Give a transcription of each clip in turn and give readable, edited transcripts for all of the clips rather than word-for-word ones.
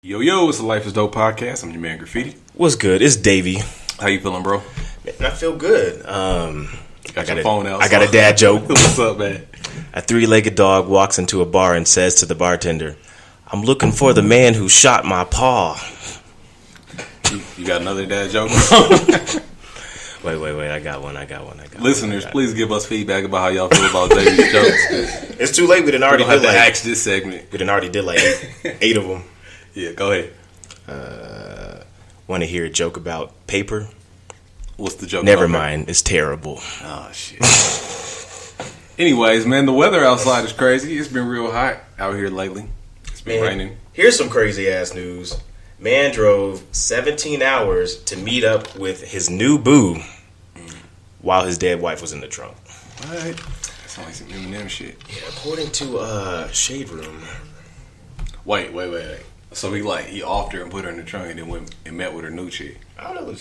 Yo, yo, it's the Life is Dope podcast. I'm your man, Graffiti. What's good? It's Davey. How you feeling, bro? Man, I feel good. Got your phone out. I got a dad joke. What's up, man? A three-legged dog walks into a bar and says to the bartender, "I'm looking for the man who shot my paw." You got another dad joke? Wait. I got one. Listeners, please give us feedback about how y'all feel about Davy's jokes. It's too late. We done already did axe this segment. We done already did like eight of them. Yeah, go ahead. Want to hear a joke about paper? What's the joke? Never mind. It's terrible. Oh, shit. Anyways, man, the weather outside is crazy. It's been real hot out here lately. It's been raining. Here's some crazy ass news. Man drove 17 hours to meet up with his new boo while his dead wife was in the trunk. What? That's like some Eminem shit. Yeah, according to Shade Room. Wait. So he offed her and put her in the trunk and then went and met with her new chick. I don't know.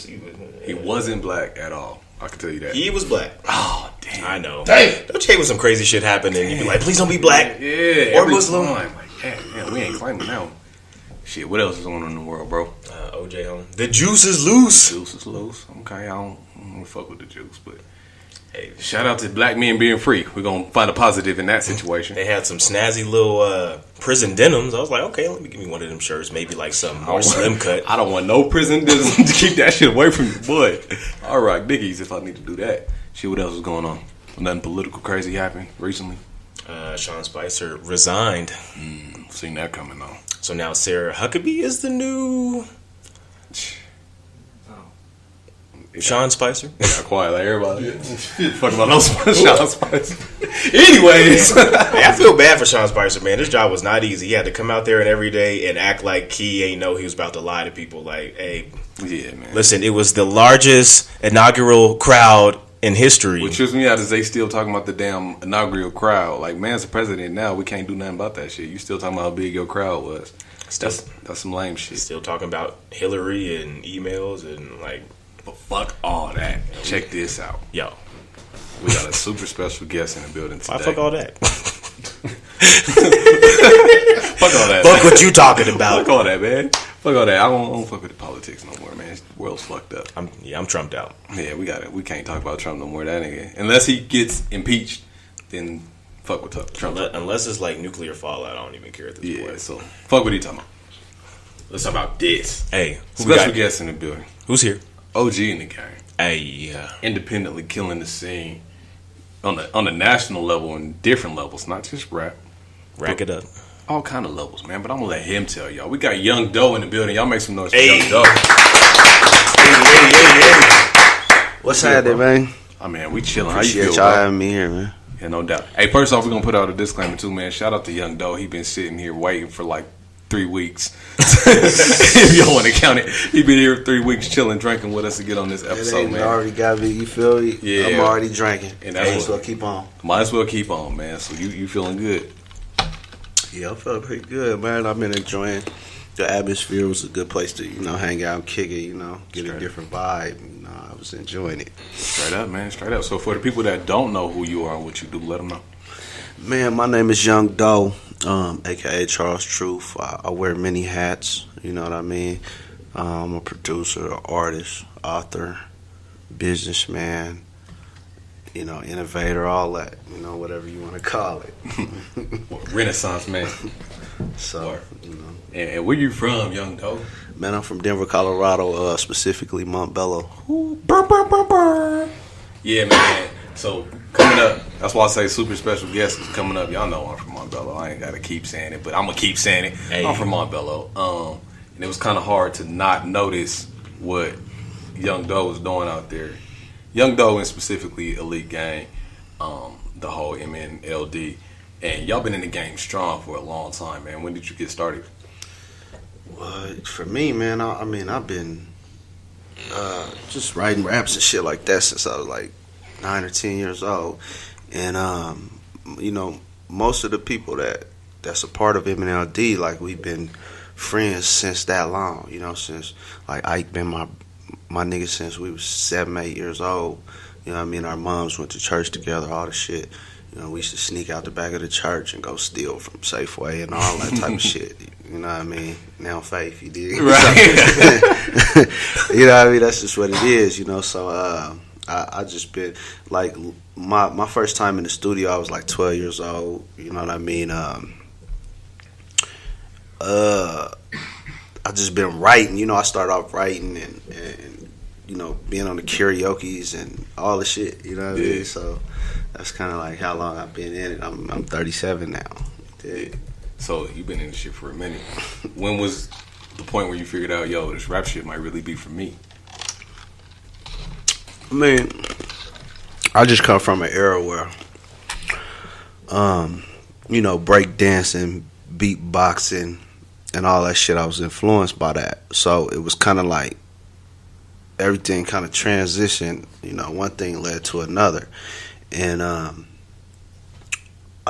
He wasn't black at all. I can tell you that. He was black. Oh, damn. I know. Damn. Don't you hate when some crazy shit happened and you be like, please don't be black. Yeah. Or Muslim. Like, damn, we ain't claiming that one. Shit, what else is going on in the world, bro? OJ home. The juice is loose. Juice is loose. Okay, I don't fuck with the juice, but hey, shout out to black men being free. We're going to find a positive in that situation. They had some snazzy little prison denims. I was like, okay, let me give me one of them shirts. Maybe like some more slim cut. I don't want no prison denim to keep that shit away from you, boy. All right, biggies if I need to do that. Shit, what else is going on? Nothing political crazy happened recently? Sean Spicer resigned. Seen that coming on. So now Sarah Huckabee is the new Sean Spicer. Got quiet like everybody. Fuck about no Sean Spicer. Anyways, hey, I feel bad for Sean Spicer, man. This job was not easy. He had to come out there and every day and act like he ain't know he was about to lie to people. Like, hey, yeah, man. Listen, it was the largest inaugural crowd in history. What trips me out is they still talking about the damn inaugural crowd. Like, man's the president now. We can't do nothing about that shit. You still talking about how big your crowd was. That's some lame shit. Still talking about Hillary and emails and like. But fuck all that. Check this out. Yo. We got a super special guest in the building today. Why fuck all that? Fuck all that. Fuck what you talking about. Fuck all that, man. Fuck all that. I don't fuck with the politics no more, man. The world's fucked up. I'm trumped out. Yeah, we got it. We can't talk about Trump no more. That nigga. Unless he gets impeached, then fuck with Trump. Unless it's like nuclear fallout, I don't even care at this point. Yeah, so fuck what he talking about. Let's talk about this. Hey, special guest in the building. Who's here? OG in the game. Hey, independently killing the scene on the national level and different levels, not just rap. Rack it up. All kind of levels, man. But I'm gonna let him tell y'all. We got Young Doe in the building. Y'all make some noise for Young Doe. Hey. What's happening, man? Oh man, we chilling. How Appreciate you feel, y'all bro? having me here, man. Yeah, no doubt. Hey, first off, we're gonna put out a disclaimer too, man. Shout out to Young Doe. He been sitting here waiting for like 3 weeks. If y'all want to count it, he been here 3 weeks chilling, drinking with us to get on this episode, man. Already got me. You feel me? Yeah, I'm already drinking. And that's might as well keep on. Might as well keep on, man. So you feeling good? Yeah, I felt pretty good, man. I've been enjoying the atmosphere. It was a good place to hang out, and kick it, get a different vibe. I was enjoying it. Straight up, man. Straight up. So for the people that don't know who you are and what you do, let them know. Man, my name is Young Doe, a.k.a. Charles Truth. I wear many hats, you know what I mean? I'm a producer, artist, author, businessman, innovator, all that, whatever you want to call it. Renaissance man. So, And where you from, Young Doe? Man, I'm from Denver, Colorado, specifically Montbello. Yeah, man. So coming up, that's why I say super special guest is coming up. Y'all know I'm from Montbello. I ain't gotta keep saying it, but I'm gonna keep saying it. Hey. I'm from Montbello. And it was kind of hard to not notice what Young Doe was doing out there. Young Doe and specifically Elite Gang, the whole MNLD. And y'all been in the game strong for a long time, man. When did you get started? Well, for me, man, I've been just writing raps and shit like that since I was like 9 or 10 years old. And, most of the people that's a part of MNLD, like, we've been friends since that long, since, like, Ike been my nigga since we was 7, 8 years old. Our moms went to church together, all the shit. We used to sneak out the back of the church and go steal from Safeway and all that type of shit. You know what I mean? Now faith, you did. Right. You know what I mean? That's just what it is, you know. So I just been like my first time in the studio, I was like 12 years old. You know what I mean? I just been writing. You know, I started off writing and you know, being on the karaoke's and all the shit. You know what I mean? So that's kind of like how long I've been in it. I'm 37 now. Yeah. So you've been in this shit for a minute. When was the point where you figured out, yo, this rap shit might really be for me? I mean, I just come from an era where, you know, break dancing, beatboxing, and all that shit. I was influenced by that. So it was kind of like everything kind of transitioned. You know, one thing led to another. And I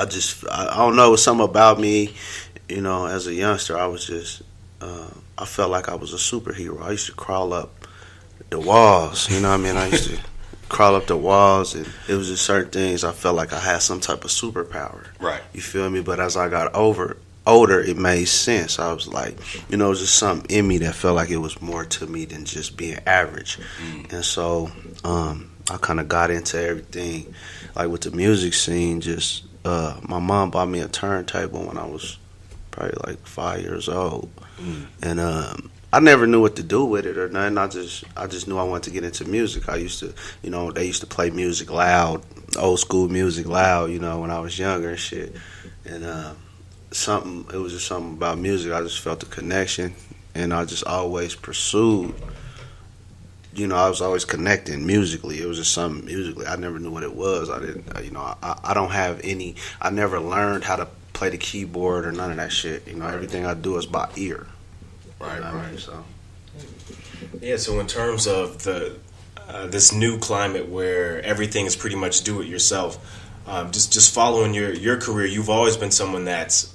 don't know, it was something about me, you know, as a youngster. I was just, I felt like I was a superhero. I used to crawl up the walls, you know what I mean? I used to crawl up the walls, and it was just certain things I felt like I had some type of superpower. Right. You feel me? But as I got older, it made sense. I was like, you know, it was just something in me that felt like it was more to me than just being average. And so I kind of got into everything, like with the music scene. Just my mom bought me a turntable when I was probably like 5 years old, and I never knew what to do with it or nothing. I just knew I wanted to get into music. I used to, you know, they used to play music loud, old school music loud, you know, when I was younger and shit. And it was just something about music. I just felt the connection, and I just always pursued. You know, I was always connecting musically. It was just something musically. I never knew what it was. I didn't, you know, I don't have any. I never learned how to play the keyboard or none of that shit. You know, everything I do is by ear. Right, right. So. Yeah. So in terms of the this new climate where everything is pretty much do it yourself, just following your career, you've always been someone that's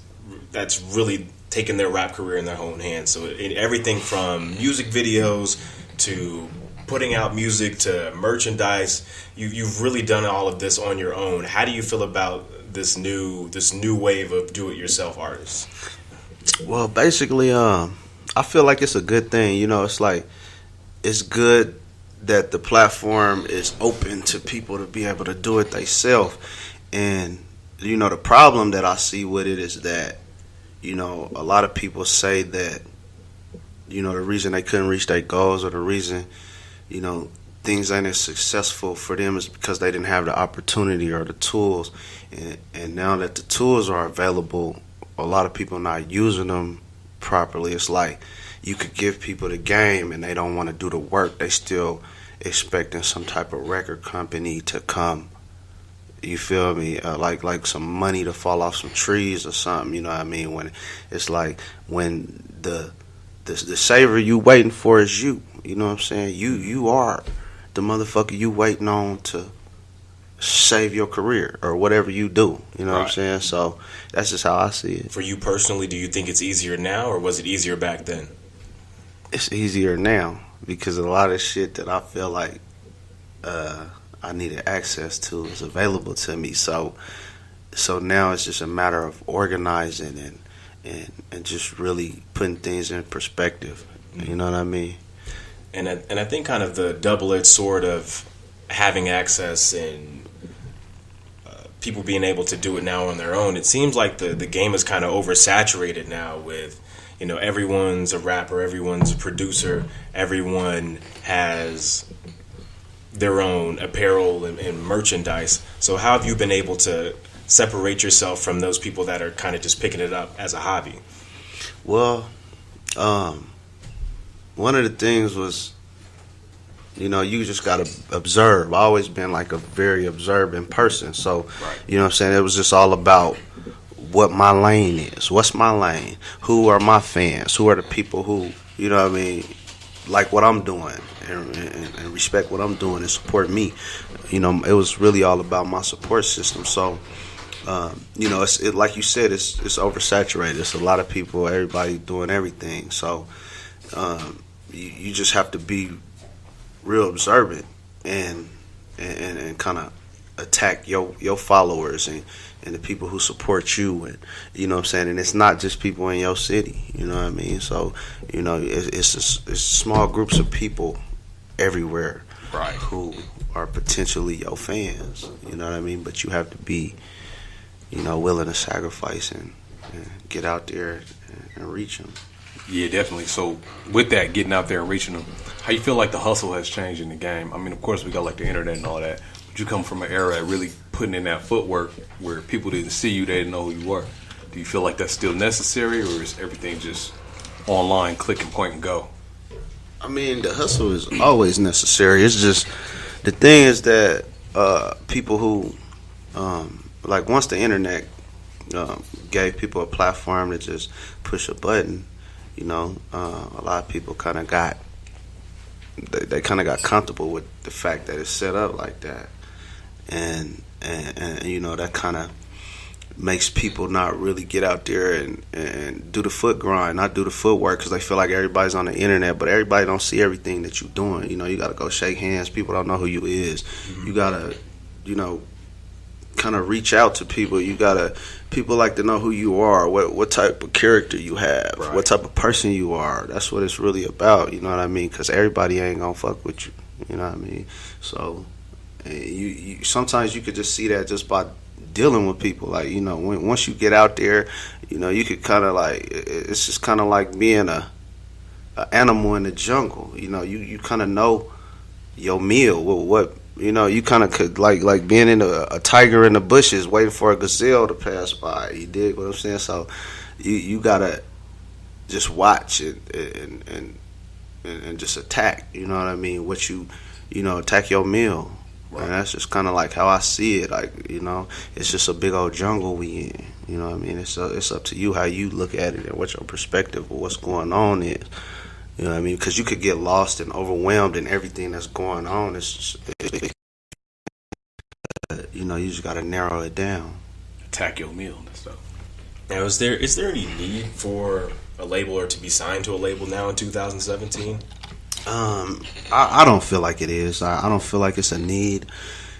really taken their rap career in their own hands. So everything from music videos to putting out music to merchandise, you've really done all of this on your own. How do you feel about this new wave of do-it-yourself artists? Well, basically, I feel like it's a good thing. You know, it's like it's good that the platform is open to people to be able to do it themselves. And you know, the problem that I see with it is that, you know, a lot of people say that, you know, the reason they couldn't reach their goals or the reason, you know, things ain't as successful for them is because they didn't have the opportunity or the tools. And now that the tools are available, a lot of people not using them properly. It's like you could give people the game and they don't want to do the work. They still expecting some type of record company to come, you feel me, like some money to fall off some trees or something, you know what I mean? When it's like when the savior you waiting for is you know what I'm saying? You are the motherfucker you waiting on to save your career or whatever you do, you know what I'm saying? So that's just how I see it. For you personally, do you think it's easier now or was it easier back then? It's easier now because a lot of shit that I feel like I needed access to is available to me. So now it's just a matter of organizing and just really putting things in perspective. You know what I mean? And I think kind of the double-edged sword of having access and people being able to do it now on their own, it seems like the game is kind of oversaturated now with, you know, everyone's a rapper, everyone's a producer, everyone has their own apparel and merchandise. So how have you been able to separate yourself from those people that are kind of just picking it up as a hobby? Well, one of the things was, you know, you just got to observe. I've always been like a very observant person. So, you know what I'm saying? It was just all about what my lane is. What's my lane? Who are my fans? Who are the people who, you know what I mean, like what I'm doing and respect what I'm doing and support me. You know, it was really all about my support system. So, you know, it like you said, it's oversaturated. It's a lot of people, everybody doing everything. So, you just have to be real observant and kind of attack your followers and the people who support you, and you know what I'm saying, and it's not just people in your city, you know what I mean. So you know, it's small groups of people everywhere, right, who are potentially your fans, you know what I mean. But you have to be, you know, willing to sacrifice and get out there and reach them. Yeah, definitely. So with that, getting out there and reaching them, how you feel like the hustle has changed in the game? I mean, of course, we got like the internet and all that, but you come from an era of really putting in that footwork where people didn't see you, they didn't know who you were. Do you feel like that's still necessary, or is everything just online, click and point and go? I mean, the hustle is always necessary. It's just, the thing is that people who, like once the internet gave people a platform to just push a button, you know, a lot of people kind of got, they kind of got comfortable with the fact that it's set up like that, and you know, that kind of makes people not really get out there and do the foot grind, not do the footwork, because they feel like everybody's on the internet, but everybody don't see everything that you're doing. You know, you got to go shake hands. People don't know who you is. Mm-hmm. You got to, you know, kind of reach out to people. You got to, people like to know who you are, what type of character you have, right, what type of person you are. That's what it's really about, you know what I mean? Because everybody ain't going to fuck with you, you know what I mean? So you sometimes you could just see that just by dealing with people. Like, you know, once you get out there, you know, you could kind of like, it's just kind of like being a animal in the jungle. You know, you kind of know your meal. What you know, you kind of could like being in a tiger in the bushes waiting for a gazelle to pass by. You dig what I'm saying? So you gotta just watch and just attack. You know what I mean? You know, attack your meal. Right. And that's just kind of like how I see it. Like, you know, it's just a big old jungle we in. You know what I mean? It's up to you how you look at it and what your perspective of what's going on is. You know what I mean? Because you could get lost and overwhelmed in everything that's going on. It's just, you know, you just got to narrow it down. Attack your meal and stuff. Now, is there any need for a label or to be signed to a label now in 2017? I don't feel like it is. I don't feel like it's a need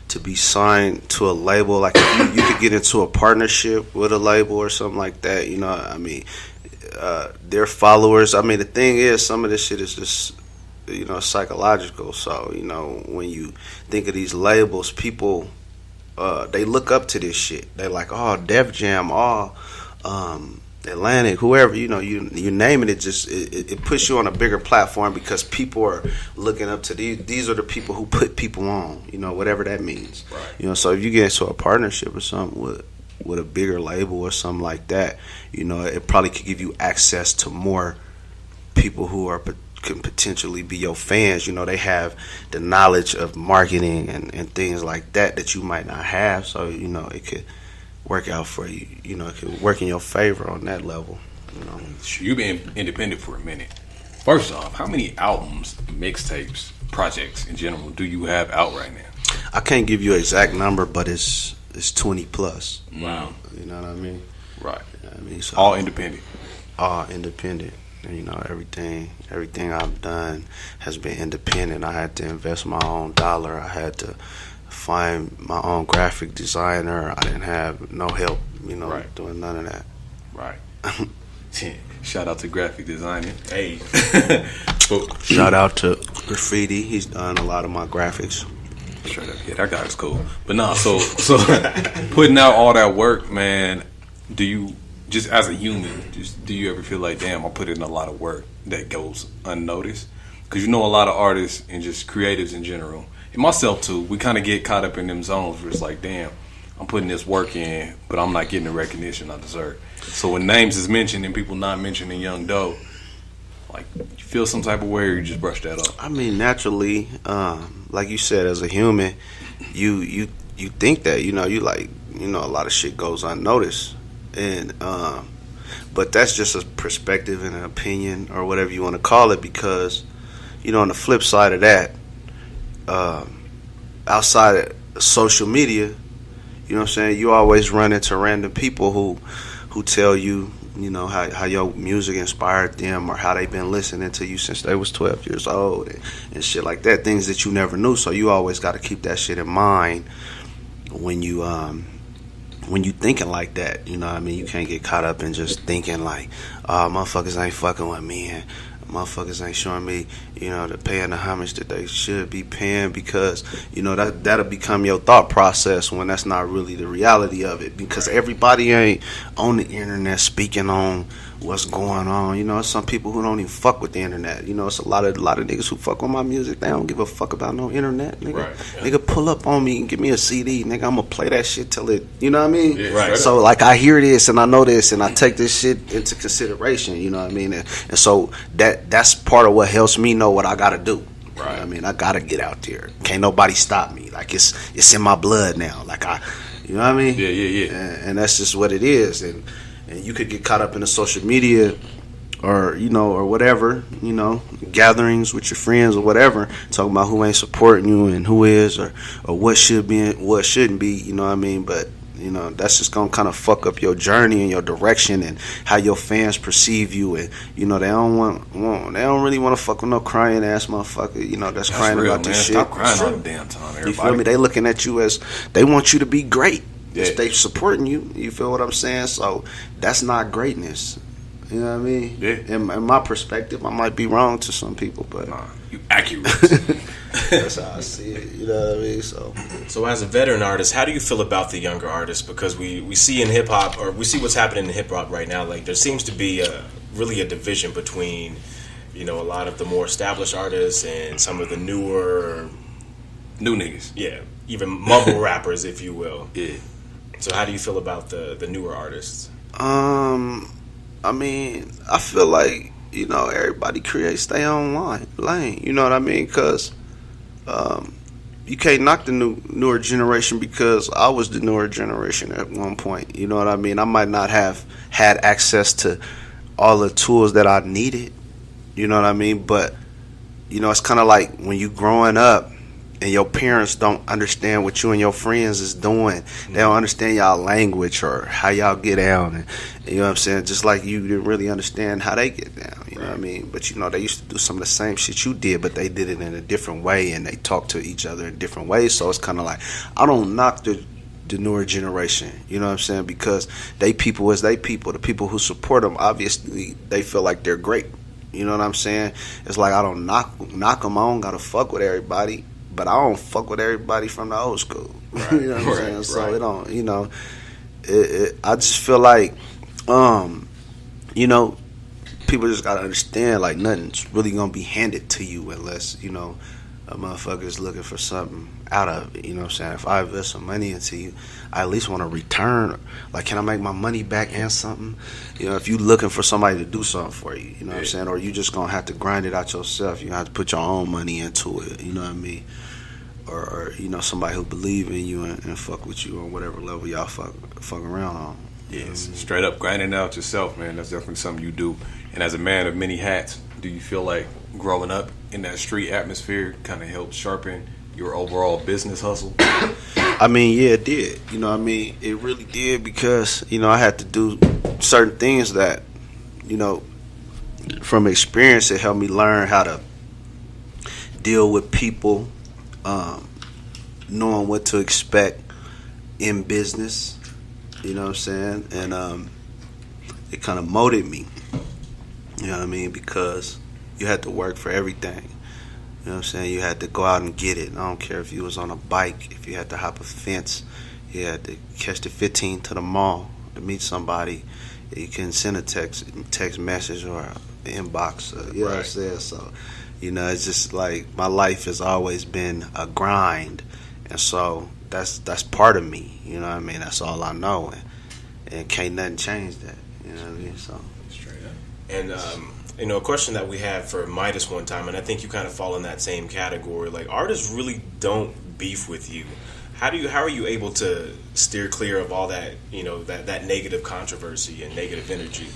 to be signed to a label. Like, if you could get into a partnership with a label or something like that, you know, I mean, their followers, I mean, the thing is, some of this shit is just, you know, psychological. So, you know, when you think of these labels, people, they look up to this shit. They like, oh, Def Jam, Atlantic, whoever, you know, you name it, it puts you on a bigger platform because people are looking up to these are the people who put people on, you know, whatever that means. Right. You know, so if you get into a partnership or something with a bigger label or something like that, you know, it probably could give you access to more people who can potentially be your fans. You know, they have the knowledge of marketing and things like that you might not have. So, you know, it could work out for you. You know, it could work in your favor on that level. You know, you've been independent for a minute. First off, how many albums, mixtapes, projects in general do you have out right now? I can't give you an exact number, but it's 20 plus. Wow. You know what I mean? Right. You know what I mean? So, all independent. All independent. And, you know, everything I've done has been independent. I had to invest my own dollar. I had to find my own graphic designer. I didn't have no help, you know, right, doing none of that. Right. Shout out to graphic designer. Hey. Shout out to Graffiti. He's done a lot of my graphics. Straight up. Yeah, that guy is cool. But nah, so putting out all that work, man, do you, just as a human, do you ever feel like, damn, I put in a lot of work that goes unnoticed? Because you know, a lot of artists and just creatives in general, and myself too, we kind of get caught up in them zones where it's like, damn, I'm putting this work in, but I'm not getting the recognition I deserve. So when names is mentioned and people not mentioning Young Doe, like, you feel some type of way, or you just brush that off? I mean, naturally, like you said, as a human, you think that, you know, you like, you know, a lot of shit goes unnoticed, and but that's just a perspective and an opinion or whatever you want to call it, because, you know, on the flip side of that, outside of social media, you know what I'm saying, you always run into random people who tell you, you know, how your music inspired them, or how they've been listening to you since they was 12 years old and shit like that, things that you never knew. So you always got to keep that shit in mind, when you thinking like that, you know what I mean, you can't get caught up in just thinking like, oh, motherfuckers ain't fucking with me and motherfuckers ain't showing me, you know, the paying the homage that they should be paying, because, you know, that'll become your thought process when that's not really the reality of it, because everybody ain't on the internet speaking on what's going on. You know, there's some people who don't even fuck with the internet. You know, it's a lot of niggas who fuck with my music. They don't give a fuck about no internet, nigga. Right, yeah. Nigga, pull up on me and give me a CD, nigga. I'm gonna play that shit till it, you know what I mean? Yeah, right. So like, I hear this and I know this and I take this shit into consideration. You know what I mean? And so that's part of what helps me know what I gotta do. Right. You know what I mean, I gotta get out there. Can't nobody stop me. Like, it's in my blood now. Like, you know what I mean? Yeah. And that's just what it is. And you could get caught up in the social media or, you know, or whatever, you know, gatherings with your friends or whatever, talking about who ain't supporting you and who is, or what should be and what shouldn't be, you know what I mean? But, you know, that's just gonna kind of fuck up your journey and your direction and how your fans perceive you. And, you know, they don't really want to fuck with no crying ass motherfucker, you know, that's crying real, about man. this shit. Stop crying all the damn time, everybody. You feel me? They looking at you as, they want you to be great. Yeah. They supporting you. You feel what I'm saying? So that's not greatness. You know what I mean? Yeah. In my perspective, I might be wrong to some people, but Nah, you accurate. that's how I see it. You know what I mean? So as a veteran artist, how do you feel about the younger artists? Because we see in hip hop, or we see what's happening in hip hop right now. Like, there seems to be really a division between, you know, a lot of the more established artists and some of the newer, New niggas. yeah, even mumble rappers, if you will. Yeah. So how do you feel about the newer artists? I mean, I feel like, you know, everybody creates their own lane. You know what I mean? Because you can't knock the newer generation, because I was the newer generation at one point. You know what I mean? I might not have had access to all the tools that I needed. You know what I mean? But, you know, it's kind of like when you growing up and your parents don't understand what you and your friends is doing. They don't understand y'all language or how y'all get down. And, you know what I'm saying? Just like you didn't really understand how they get down. You know what I mean? But, you know, they used to do some of the same shit you did, but they did it in a different way, and they talk to each other in different ways. So it's kind of like, I don't knock the newer generation, you know what I'm saying? Because they people is they people. The people who support them, obviously, they feel like they're great. You know what I'm saying? It's like, I don't knock them. I don't gotta fuck with everybody, but I don't fuck with everybody from the old school. Right. You know what I'm saying? Right. So it don't, you know, I just feel like, you know, people just gotta understand, like, nothing's really gonna be handed to you unless, you know, a motherfucker is looking for something out of it. You know what I'm saying? If I invest some money into you, I at least want to return. Like, can I make my money back and something? You know, if you looking for somebody to do something for you, you know what I'm saying? Or you just gonna have to grind it out yourself. You have to put your own money into it. You know what I mean? Or you know, somebody who believe in you and fuck with you on whatever level y'all fuck around on. Yes, straight up grinding out yourself, man. That's definitely something you do. And as a man of many hats, do you feel like growing up in that street atmosphere kind of helped sharpen your overall business hustle? I mean, yeah, it did. You know what I mean? It really did, because, you know, I had to do certain things that, you know, from experience, it helped me learn how to deal with people, knowing what to expect in business. You know what I'm saying? And it kind of molded me. You know what I mean? Because you had to work for everything. You know what I'm saying? You had to go out and get it. I don't care if you was on a bike, if you had to hop a fence, you had to catch the 15 to the mall to meet somebody. You can send a text message or an inbox. You know what I'm saying? So, you know, it's just like my life has always been a grind. And so that's part of me. You know what I mean? That's all I know. And can't nothing change that. You know what I mean? So. And you know, a question that we had for Midas one time, and I think you kind of fall in that same category. Like, artists really don't beef with you. How are you able to steer clear of all that, you know, that negative controversy and negative energy?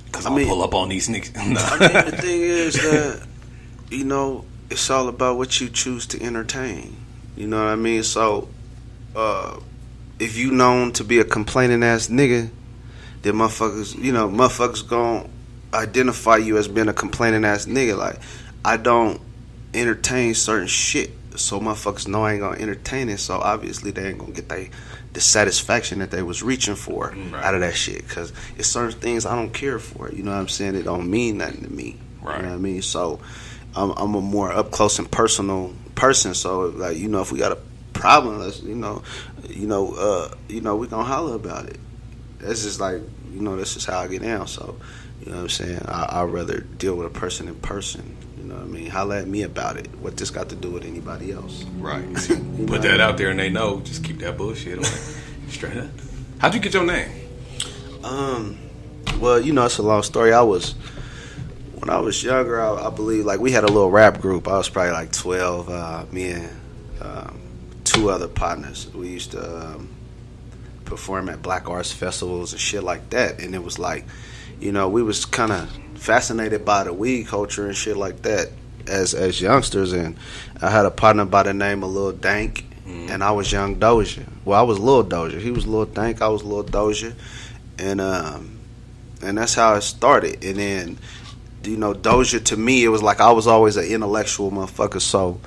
Because I pull up on these niggas. No. I mean, the thing is that, you know, it's all about what you choose to entertain. You know what I mean? So, if you known to be a complaining ass nigga, then motherfuckers gon' identify you as being a complaining ass nigga. Like, I don't entertain certain shit. so motherfuckers know I ain't gonna entertain it. So obviously they ain't gonna get the satisfaction that they was reaching for out of that shit. Cause it's certain things I don't care for. You know what I'm saying? It don't mean nothing to me. Right. You know what I mean? So I'm a more up close and personal person. So like, you know, if we got a problem, let's we gonna holler about it. That's just like, you know, that's just how I get down. So, you know what I'm saying? I'd rather deal with a person in person. You know what I mean? Holler at me about it. What this got to do with anybody else? Right. Put that out there and they know. Just keep that bullshit on. Straight up. How'd you get your name? Well, you know, it's a long story. When I was younger, I believe, like, we had a little rap group. I was probably like 12. Me and two other partners. We used to perform at black arts festivals and shit like that. And it was like, you know, we was kind of fascinated by the weed culture and shit like that as youngsters. And I had a partner by the name of Lil Dank, and I was Young Doja. Well, I was Lil Doja. He was Lil Dank. I was Lil Doja. And that's how it started. And then, you know, Doja, to me, it was like I was always an intellectual motherfucker. So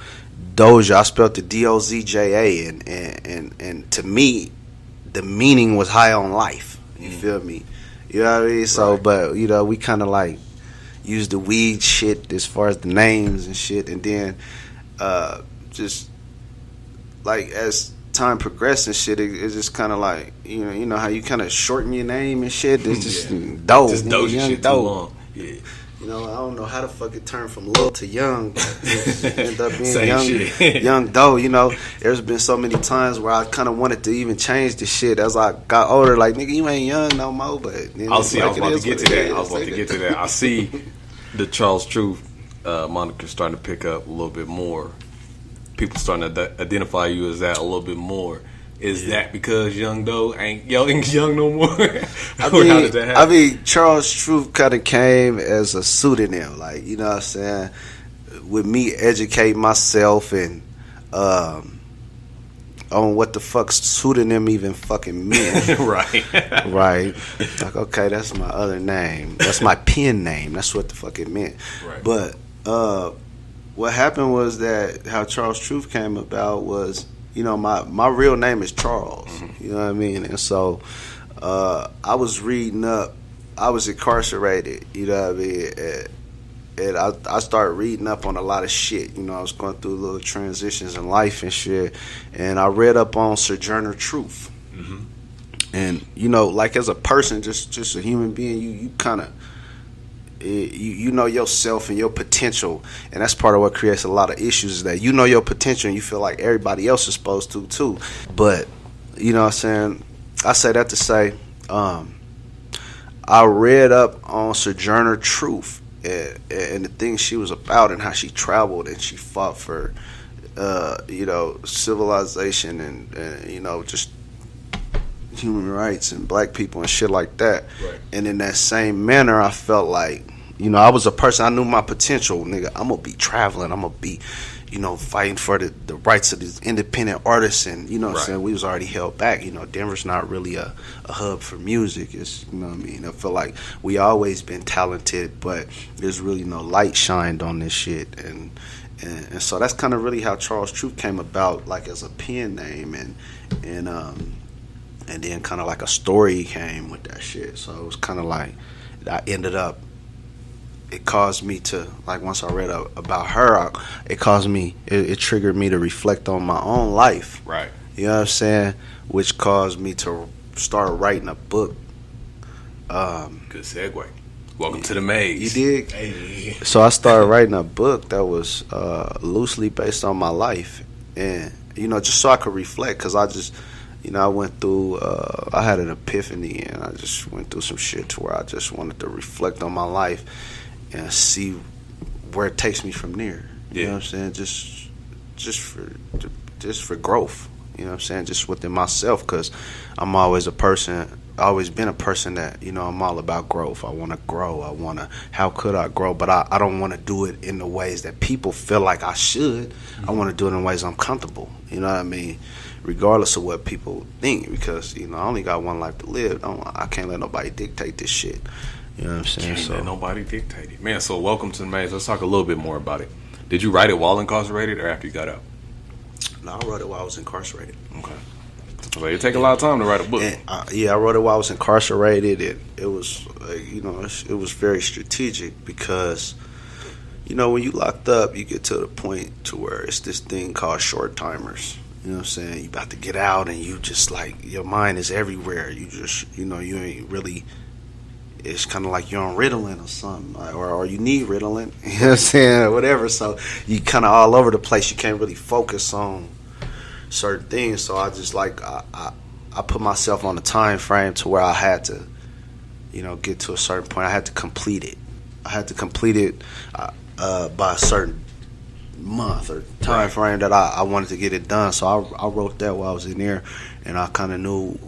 Doja, I spelled the D-O-Z-J-A, and to me, the meaning was high on life. You feel me? You know what I mean? So, right. But, you know, we kind of like used the weed shit as far as the names and shit. And then just like as time progressed and shit, it's just kind of like, you know how you kind of shorten your name and shit? It's just Doe. Just Doja shit too long. Yeah. You know, I don't know how the fuck it turned from Lil to Young. It ended up being Same Young Doe. You know, there's been so many times where I kind of wanted to even change the shit as I got older. Like, nigga, you ain't young no more. But I'll see. I was about to get to that. I see the Charles Truth moniker starting to pick up a little bit more. People starting to identify you as that a little bit more. Is that because Young Doe ain't young no more? How did that happen? I mean, Charles Truth kind of came as a pseudonym, like, you know what I'm saying? With me educate myself and on what the fuck pseudonym even fucking meant. Right. Right. Like, okay, that's my other name. That's my pen name. That's what the fuck it meant. Right. But what happened was that how Charles Truth came about was, you know, my real name is Charles. Mm-hmm. You know what I mean? And so I was reading up. I was incarcerated. You know what I mean? And I started reading up on a lot of shit. You know, I was going through little transitions in life and shit. And I read up on Sojourner Truth. Mm-hmm. And, you know, like as a person, just a human being, you kind of, you know yourself and your potential, and that's part of what creates a lot of issues, is that you know your potential and you feel like everybody else is supposed to too. But you know what I'm saying, I say that to say I read up on Sojourner Truth and the things she was about and how she traveled and she fought for you know, civilization and you know, just human rights and black people and shit like that. Right. And in that same manner, I felt like, you know, I was a person, I knew my potential, nigga. I'm gonna be traveling, I'm gonna be, you know, fighting for the rights of these independent artists. And you know what I'm saying, we was already held back. You know, Denver's not really a hub for music. It's, you know what I mean, I feel like we always been talented, but there's really no light shined on this shit. And so that's kind of really how Charles Truth came about, like as a pen name. And then kind of like a story came with that shit. So it was kind of like I ended up, it caused me to, like, once I read about her, it triggered me to reflect on my own life. Right. You know what I'm saying? Which caused me to start writing a book. Good segue. Welcome to the maze. You dig? Hey. So I started writing a book that was loosely based on my life. And, you know, just so I could reflect, because I just, you know, I went through, I had an epiphany, and I just went through some shit to where I just wanted to reflect on my life and see where it takes me from there. You know what I'm saying? Just for growth. You know what I'm saying? Just within myself, because I'm always been a person that, you know, I'm all about growth. I want to grow. How could I grow? But I don't want to do it in the ways that people feel like I should. Mm-hmm. I want to do it in ways I'm comfortable. You know what I mean? Regardless of what people think, because, you know, I only got one life to live. I can't let nobody dictate this shit. You know what I'm saying? Can't let nobody dictate it. Man, so welcome to the maze. Let's talk a little bit more about it. Did you write it while incarcerated or after you got out? No, I wrote it while I was incarcerated. Okay. So it take a lot of time to write a book. And, I wrote it while I was incarcerated. It was, it was very strategic because, when you locked up, you get to the point to where it's this thing called short timers. You know what I'm saying? You about to get out and you just like, your mind is everywhere. You just, you ain't really, it's kind of like you're on Ritalin or something, or you need Ritalin, you know what I'm saying, or whatever. So you kind of all over the place. You can't really focus on certain things. So I just like, I put myself on a time frame to where I had to, get to a certain point. I had to complete it. I had to complete it by a certain month or time frame that I wanted to get it done. So I wrote that while I was in there, and I kind of knew,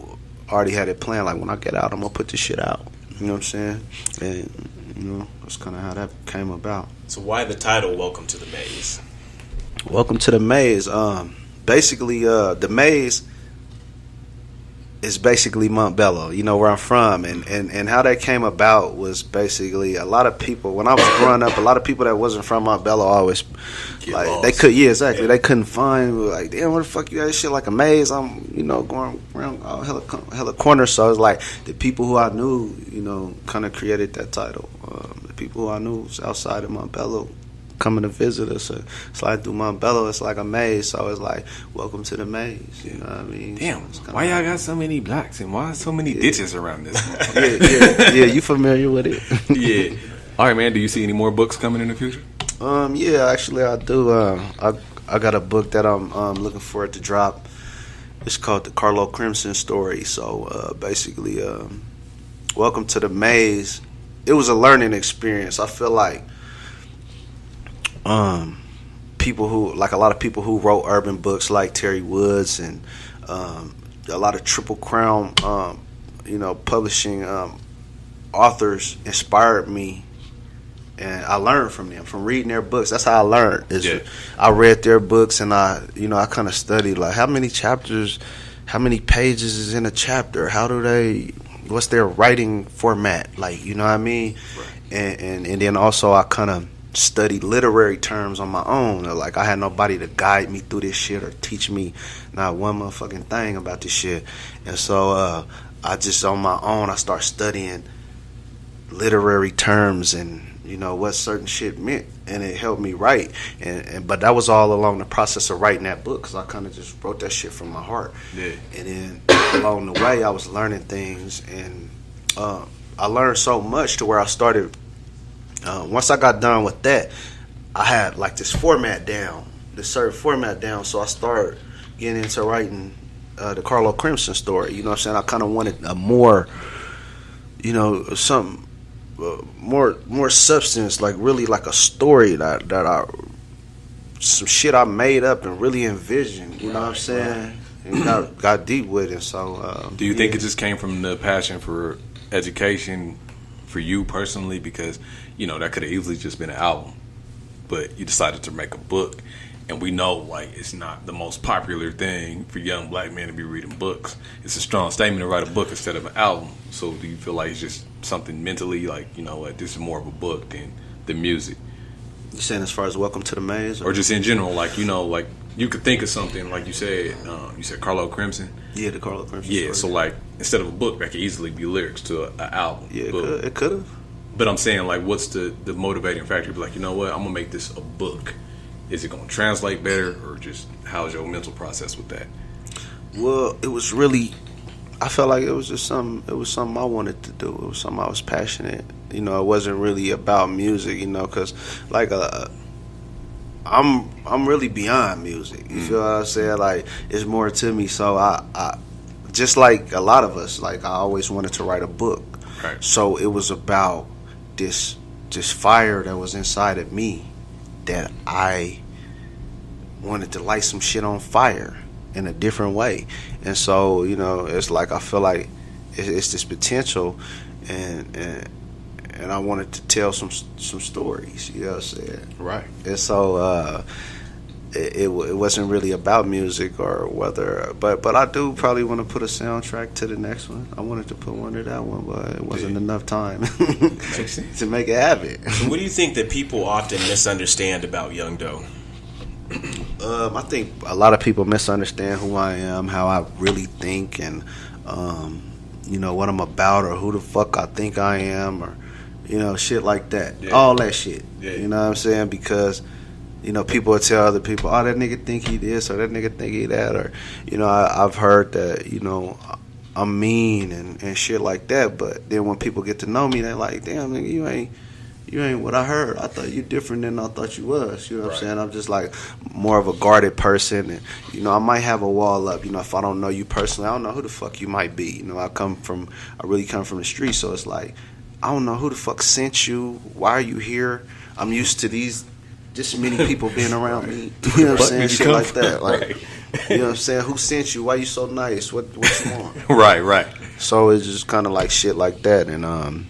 already had it planned. Like when I get out, I'm gonna put this shit out. You know what I'm saying? And that's kind of how that came about. So why the title "Welcome to the Maze"? Welcome to the Maze. Basically, the Maze is basically Montbello, where I'm from, and how that came about was basically a lot of people, when I was growing up, a lot of people that wasn't from Montbello always they couldn't find, like, damn, what the fuck you got this shit like a maze? I'm going around hella corners. So it's like the people who I knew kind of created that title. The people who I knew was outside of Montbello coming to visit us or slide through Montbello, it's like a maze. So it's like, welcome to the maze. You know what I mean? Damn, why y'all got so many blocks and why so many ditches around this? Yeah, you familiar with it? Yeah. All right, man. Do you see any more books coming in the future? Yeah, actually I do. I got a book that I'm looking for it to drop. It's called The Carlo Crimson Story. So basically, welcome to the maze. It was a learning experience. I feel like people who, like a lot of people who wrote urban books like Terry Woods and a lot of Triple Crown publishing authors inspired me, and I learned from them, from reading their books. That's how I learned. I read their books, and I kind of studied like how many chapters, how many pages is in a chapter, what's their writing format, like, you know what I mean? Right. And then also I kind of studied literary terms on my own. Like I had nobody to guide me through this shit or teach me not one motherfucking thing about this shit. And so I just on my own, I start studying literary terms and what certain shit meant, and it helped me write. But that was all along the process of writing that book, because I kind of just wrote that shit from my heart. Yeah. And then along the way, I was learning things, and I learned so much to where I started. Once I got done with that, I had like this certain format down. So I started getting into writing the Carlo Crimson Story. You know what I'm saying? I kind of wanted a more, something more substance, like really like a story that some shit I made up and really envisioned. You know what I'm saying? And got deep with it. So do you think it just came from the passion for education for you personally? Because that could have easily just been an album, but you decided to make a book, and we know like it's not the most popular thing for young black men to be reading books. It's a strong statement to write a book instead of an album. So do you feel like it's just something mentally, like, this is more of a book than the music? You saying as far as Welcome to the Maze, or just in general, like like you could think of something like you said Carlo Crimson. Yeah, the Carlo Crimson. Yeah, story. So like instead of a book, that could easily be lyrics to an album. Yeah, it could have. But I'm saying, like, what's the motivating factor? Be like, you know what, I'm gonna make this a book. Is it gonna translate better, or just how's your mental process with that? Well, it was really, I felt like it was just something. It was something I wanted to do. It was something I was passionate. It wasn't really about music. Because like I'm really beyond music. You feel what I'm saying? Like it's more to me. So I just like a lot of us. Like I always wanted to write a book. Right. So it was about this fire that was inside of me that I wanted to light some shit on fire in a different way. And so it's like I feel like it's this potential, and I wanted to tell some stories. You know what I'm saying? Right. And so it wasn't really about music or whether, but I do probably want to put a soundtrack to the next one. I wanted to put one to that one, but it wasn't enough time to make it happen. So what do you think that people often misunderstand about Young Doe? I think a lot of people misunderstand who I am, how I really think, and what I'm about, or who the fuck I think I am, or shit like that. Yeah. All that shit. Yeah. You know what I'm saying? Because people will tell other people, oh, that nigga think he this, or that nigga think he that, or I've heard that I'm mean and shit like that. But then when people get to know me, they're like, damn, nigga, you ain't what I heard. I thought you different than I thought you was. You know what I'm saying? I'm just like more of a guarded person, and I might have a wall up. If I don't know you personally, I don't know who the fuck you might be. I really come from the street, so it's like I don't know who the fuck sent you. Why are you here? I'm used to this many people being around me. You know what I'm saying? Shit like that. Like, you know what I'm saying? Who sent you? Why you so nice? What you want? Right. So it's just kind of like shit like that, and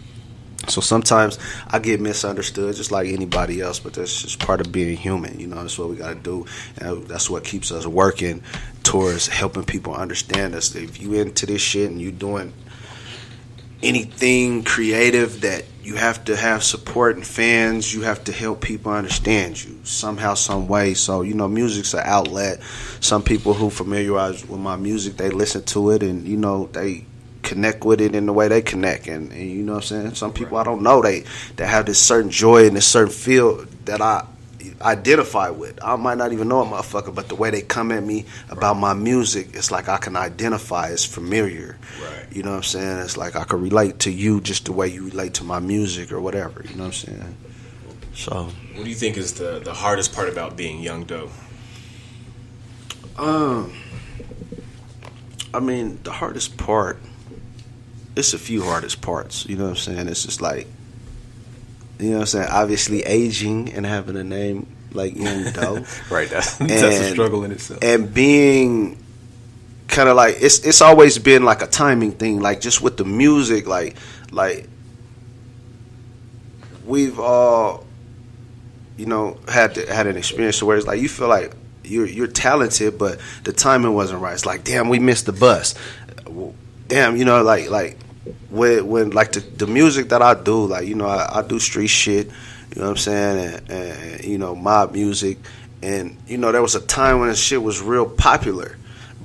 so sometimes I get misunderstood just like anybody else, but that's just part of being human. That's what we got to do, and that's what keeps us working towards helping people understand us. If you into this shit and you doing anything creative, that you have to have support and fans, you have to help people understand you somehow, some way. So music's an outlet. Some people who familiarize with my music, they listen to it, and they connect with it in the way they connect, and you know what I'm saying. Some people I don't know, they have this certain joy in this certain field that I identify with. I might not even know a motherfucker, but the way they come at me about my music, it's like I can identify. It's familiar. Right. You know what I'm saying? It's like I can relate to you just the way you relate to my music or whatever. You know what I'm saying? So, what do you think is the hardest part about being Young Doe? I mean, the hardest part, it's a few hardest parts. You know what I'm saying? It's just like, obviously aging and having a name like Young Doe. Right, that's a struggle in itself. And being kind of like, it's always been like a timing thing, like just with the music, like we've all, had an experience where it's like you feel like you're talented, but the timing wasn't right. It's like, damn, we missed the bus. Damn, like when like the music that I do, like I do street shit, you know what I'm saying, and mob music, and there was a time when the shit was real popular,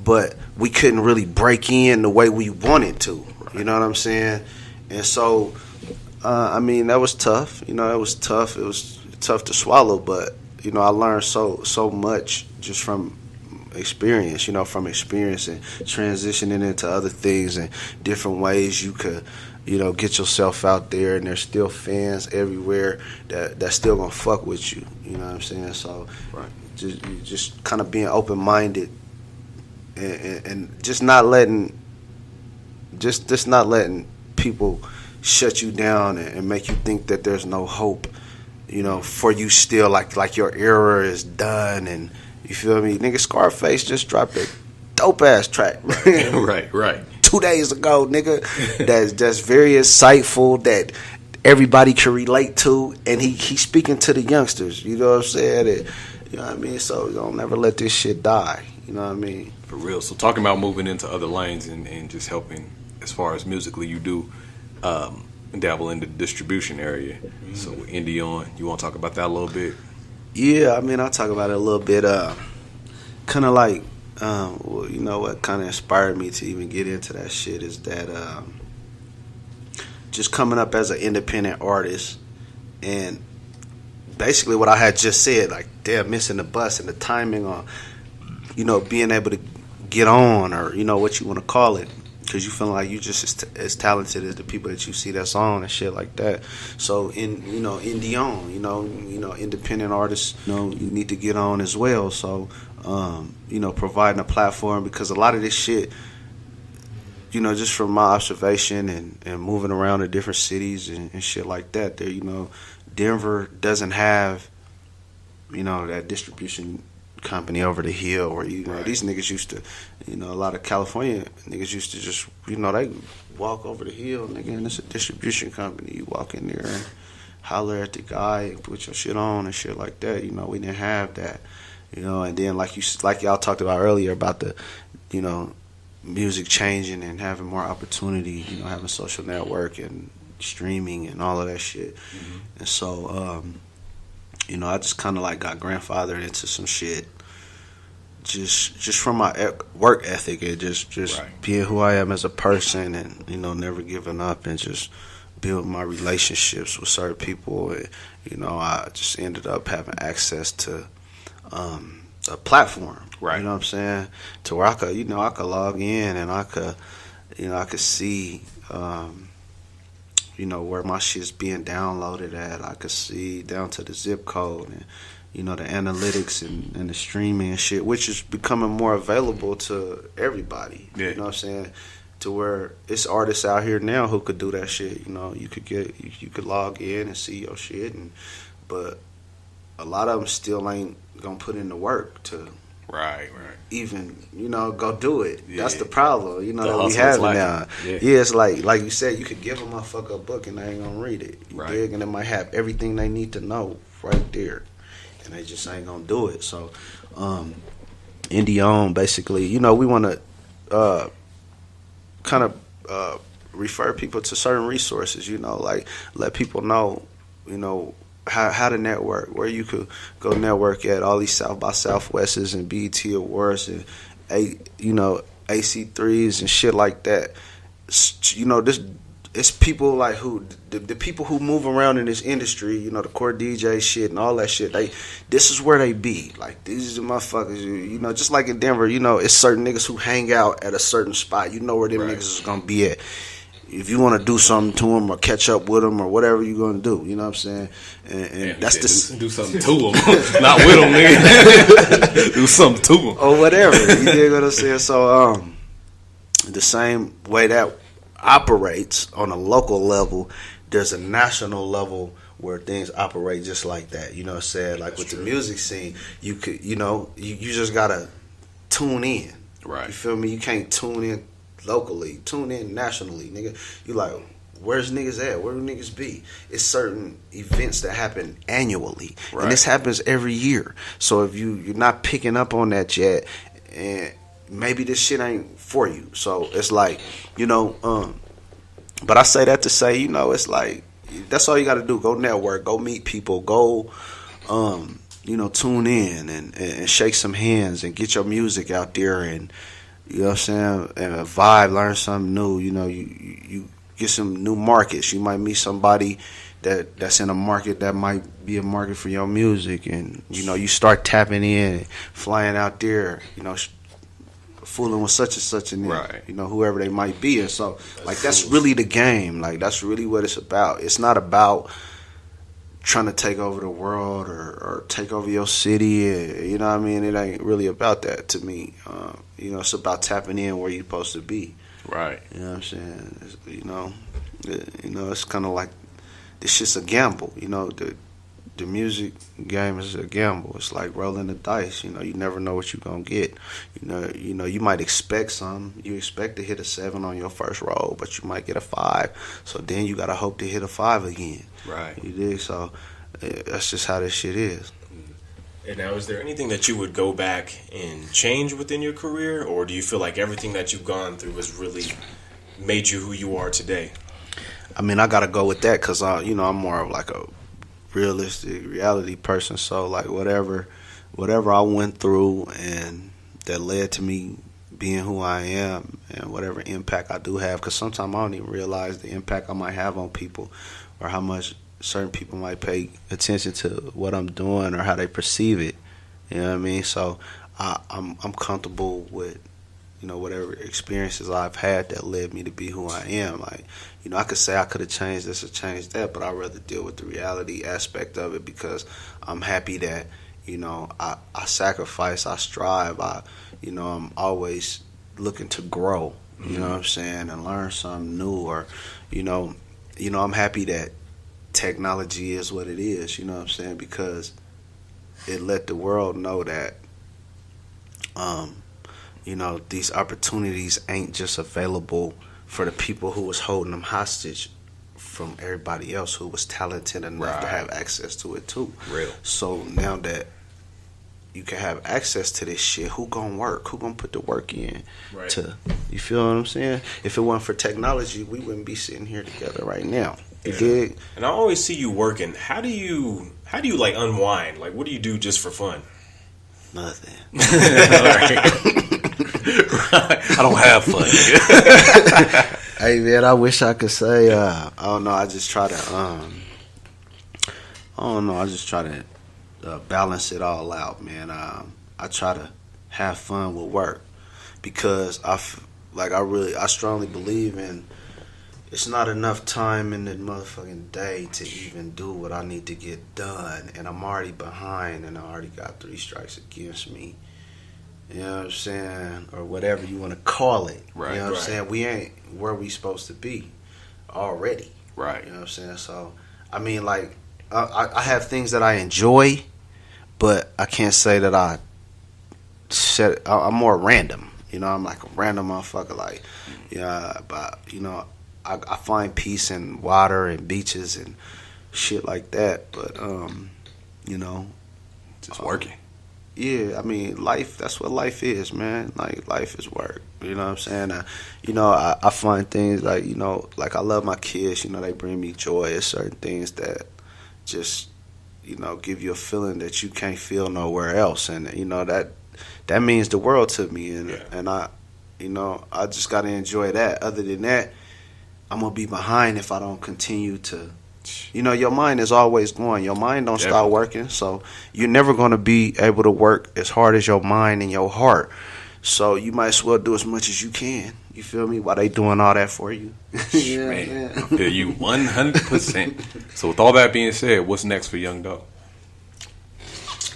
but we couldn't really break in the way we wanted to, you know what I'm saying, and so I mean that was tough, it was tough to swallow, but I learned so much just from experience, from experience and transitioning into other things and different ways you could, get yourself out there, and there's still fans everywhere that's still gonna fuck with you, you know what I'm saying? So just kind of being open-minded and just not letting people shut you down and make you think that there's no hope, for you still, like your era is done. And you feel me? Nigga, Scarface just dropped a dope-ass track. Right. 2 days ago, nigga. That's very insightful, that everybody can relate to. And he's speaking to the youngsters. You know what I'm saying? And, you know what I mean? So don't never let this shit die. You know what I mean? For real. So talking about moving into other lanes and just helping as far as musically, you do dabble in the distribution area. Mm-hmm. So with Indion, you want to talk about that a little bit? Yeah, I mean, I'll talk about it a little bit. Kind of like, what kind of inspired me to even get into that shit is that just coming up as an independent artist, and basically what I had just said, like, damn, missing the bus and the timing on, being able to get on, or, what you want to call it, because you feel like you just as talented as the people that you see that's on and shit like that. So Indion, independent artists, you need to get on as well. So providing a platform, because a lot of this shit, just from my observation and moving around to different cities and shit like that, there, Denver doesn't have, that distribution company over the hill, or these niggas used to, a lot of California niggas used to just, they walk over the hill, nigga, and it's a distribution company. You walk in there and holler at the guy and put your shit on and shit like that. We didn't have that, and then like y'all talked about earlier about the, music changing and having more opportunity, having social network and streaming and all of that shit. Mm-hmm. And so I just kind of like got grandfathered into some shit. Just from my work ethic and just being who I am as a person, and never giving up, and just build my relationships with certain people. And, I just ended up having access to a platform. Right. You know what I'm saying? To where I could, I could log in and I could, I could see, where my shit's being downloaded at. I could see down to the zip code and, the analytics and the streaming and shit, which is becoming more available to everybody. Yeah. You know what I'm saying? To where it's artists out here now who could do that shit. You could log in and see your shit, but a lot of them still ain't gonna put in the work to even go do it. Yeah. That's the problem. That we have now. Yeah, it's like you said, you could give a motherfucker a book and they ain't gonna read it. You dig? And it might have everything they need to know right there, and they just ain't gonna do it. So, indie on basically. We want to kind of refer people to certain resources. Like let people know. How to network, where you could go network at all these South by Southwests and BET Awards and AC3s and shit like that. This it's people like who the people who move around in this industry, the core DJ shit and all that shit. This is where they be. Like these are the motherfuckers, just like in Denver, it's certain niggas who hang out at a certain spot. Where them niggas is gonna be at. If you want to do something to them or catch up with them or whatever you're going to do, you know what I'm saying? And that's do something to them, not with them, nigga. Do something to them. Or whatever, you dig what I'm saying? So, the same way that operates on a local level, there's a national level where things operate just like that. You know what I'm saying? Like with the music scene, you could, you just got to tune in. Right. You feel me? You can't tune in locally, tune in nationally, nigga. You like, where's niggas at? Where do niggas be? It's certain events that happen annually, and this happens every year. So if you're not picking up on that yet, and maybe this shit ain't for you. So it's like, but I say that to say, it's like that's all you got to do. Go network, go meet people, go, tune in and shake some hands and get your music out there and. You know what I'm saying? And a vibe, learn something new. You get some new markets. You might meet somebody that's in a market that might be a market for your music, and you start tapping in, flying out there. Fooling with such and such and whoever they might be. And so, that's really the game. Like that's really what it's about. It's not about trying to take over the world or take over your city. You know what I mean? It ain't really about that to me. It's about tapping in where you're supposed to be. Right. You know what I'm saying? It's kind of like this shit's a gamble. The music game is a gamble. It's like rolling the dice. You never know what you're gonna get. You might expect something. You expect to hit a 7 on your first roll, but you might get a 5. So then you gotta hope to hit a 5 again. Right. You dig? So that's just how this shit is. And now, is there anything that you would go back and change within your career, or do you feel like everything that you've gone through has really made you who you are today? I mean, I gotta go with that because I'm more of like a realistic reality person. So like whatever I went through and that led to me being who I am, and whatever impact I do have, because sometimes I don't even realize the impact I might have on people or how much certain people might pay attention to what I'm doing or how they perceive it. You know what I mean? So I'm comfortable with whatever experiences I've had that led me to be who I am. Like, I could say I could have changed this or changed that, but I'd rather deal with the reality aspect of it because I'm happy that, I sacrifice, I strive, I'm always looking to grow, you know what I'm saying, and learn something new, or, I'm happy that technology is what it is, you know what I'm saying, because it let the world know that, these opportunities ain't just available for the people who was holding them hostage from everybody else who was talented enough to have access to it too. Real. So now that you can have access to this shit, who gonna work? Who gonna put the work in? You feel what I'm saying? If it wasn't for technology, we wouldn't be sitting here together right now. You dig? And I always see you working. How do you like unwind? Like, what do you do just for fun? Nothing. I don't have fun. Hey man, I wish I could say. I don't know. I just try to. I don't know. I just try to balance it all out, man. I try to have fun with work because I strongly believe in. It's not enough time in the motherfucking day to even do what I need to get done, and I'm already behind, and I already got 3 strikes against me. You know what I'm saying? Or whatever you want to call it. Right. You know what I'm saying? We ain't where we supposed to be already. Right. You know what I'm saying? So, I mean, like, I have things that I enjoy, but I can't say that I'm more random. You know, I'm like a random motherfucker. Like, yeah, but, you know, I find peace in water and beaches and shit like that. But, you know. Just working. Yeah, I mean, life, that's what life is, man. Like, life is work. You know what I'm saying? You know, I find things like, you know, like I love my kids. You know, they bring me joy. It's certain things that just, you know, give you a feeling that you can't feel nowhere else. And, you know, that means the world to me. And I, you know, I just got to enjoy that. Other than that, I'm going to be behind if I don't continue to. You know, your mind is always going. Your mind don't stop working. So you're never going to be able to work as hard as your mind and your heart. So you might as well do as much as you can. You feel me? While they doing all that for you. Yeah, man. I feel you 100%. So with all that being said, what's next for Young Doe?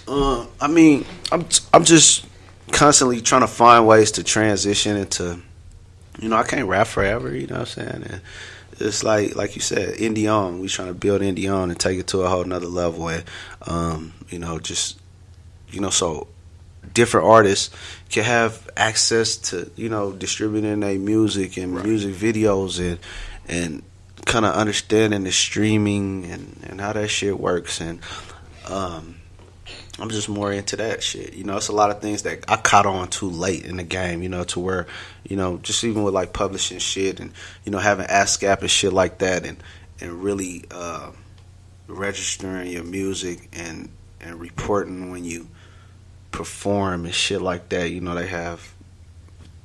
I mean, I'm just constantly trying to find ways to transition into, you know, I can't rap forever, you know what I'm saying? And it's like you said, indie on. We trying to build indie on and take it to a whole nother level. And, you know, just, you know, so different artists can have access to, you know, distributing their music and music videos and kind of understanding the streaming and how that shit works. And I'm just more into that shit. You know, it's a lot of things that I caught on too late in the game, you know, to where, you know, just even with like publishing shit and, you know, having ASCAP and shit like that and really registering your music and reporting when you perform and shit like that. You know, they have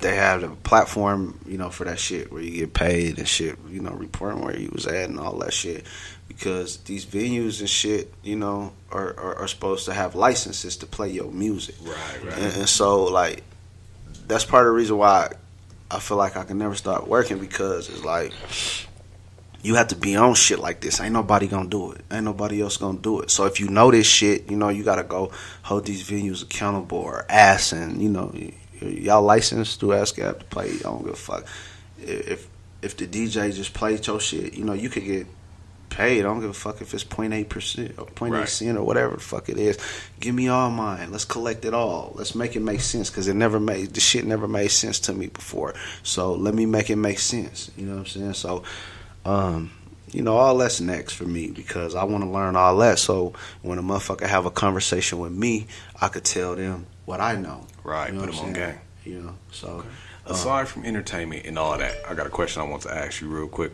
a platform, you know, for that shit where you get paid and shit, you know, reporting where you was at and all that shit. Because these venues and shit, you know, are supposed to have licenses to play your music. Right. And so, like, that's part of the reason why I feel like I can never start working, because it's like, you have to be on shit like this. Ain't nobody gonna do it. Ain't nobody else gonna do it. So if you know this shit, you know, you gotta go hold these venues accountable or ask, and, you know, y'all licensed through ASCAP to play. I don't give a fuck. If the DJ just played your shit, you know, you could get paid. I don't give a fuck if it's 0.8% or 0.8 cent or whatever the fuck it is. Give me all mine. Let's collect it all. Let's make it make sense, because the shit never made sense to me before. So let me make it make sense. You know what I'm saying? So, you know, all that's next for me, because I want to learn all that. So when a motherfucker have a conversation with me, I could tell them what I know. Right. You know Put them on game. You know, so. Okay. Aside from entertainment and all that, I got a question I want to ask you real quick.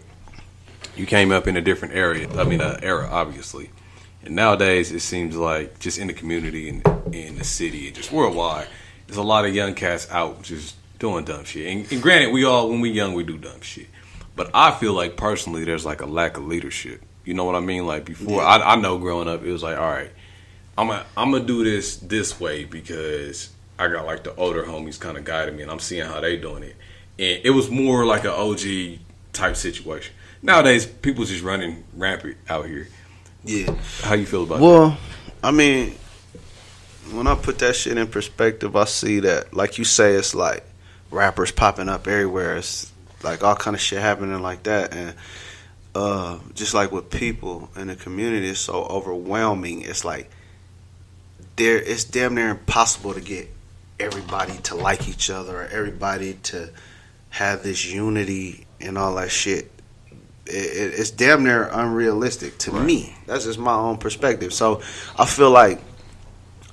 You came up in a different era, obviously. And nowadays, it seems like just in the community and in the city and just worldwide, there's a lot of young cats out just doing dumb shit. And granted, when we young, we do dumb shit. But I feel like, personally, there's like a lack of leadership. You know what I mean? Like, before, I know growing up, it was like, all right, I'm going to do this way because I got like the older homies kind of guiding me, and I'm seeing how they doing it. And it was more like an OG type situation. Nowadays, people just running rampant out here. Yeah. How you feel about that? Well, I mean, when I put that shit in perspective, I see that, like you say, it's like rappers popping up everywhere. It's like all kind of shit happening like that. And just like with people in the community, it's so overwhelming. It's like it's damn near impossible to get everybody to like each other, or everybody to have this unity and all that shit. It's damn near unrealistic to me. That's just my own perspective. So I feel like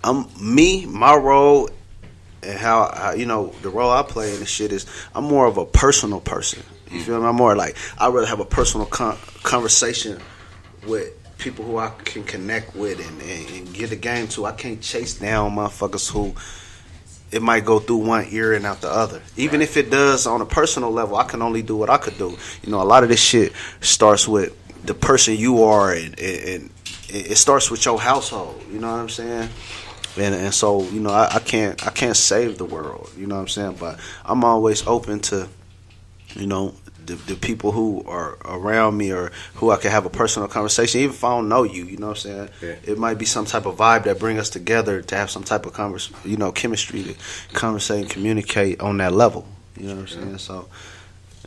my role and how you know, the role I play in the shit is, I'm more of a personal person. You feel me? I'm more like, I'd rather have a personal conversation with people who I can connect with and get the game to. I can't chase down motherfuckers who it might go through one ear and out the other. Even if it does on a personal level, I can only do what I could do. You know, a lot of this shit starts with the person you are, and it starts with your household. You know what I'm saying? And so, you know, I can't save the world. You know what I'm saying? But I'm always open to, you know, the people who are around me or who I can have a personal conversation, even if I don't know you. You know what I'm saying? Yeah. It might be some type of vibe that bring us together to have some type of chemistry to conversate and communicate on that level. You know what I'm saying? So,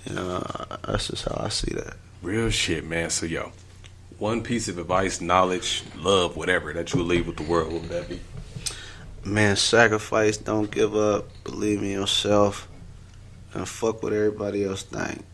you know, that's just how I see that. Real shit, man. So, yo, one piece of advice, knowledge, love, whatever, that you would leave with the world, what would that be? Man, sacrifice, don't give up, believe in yourself, and fuck what everybody else think.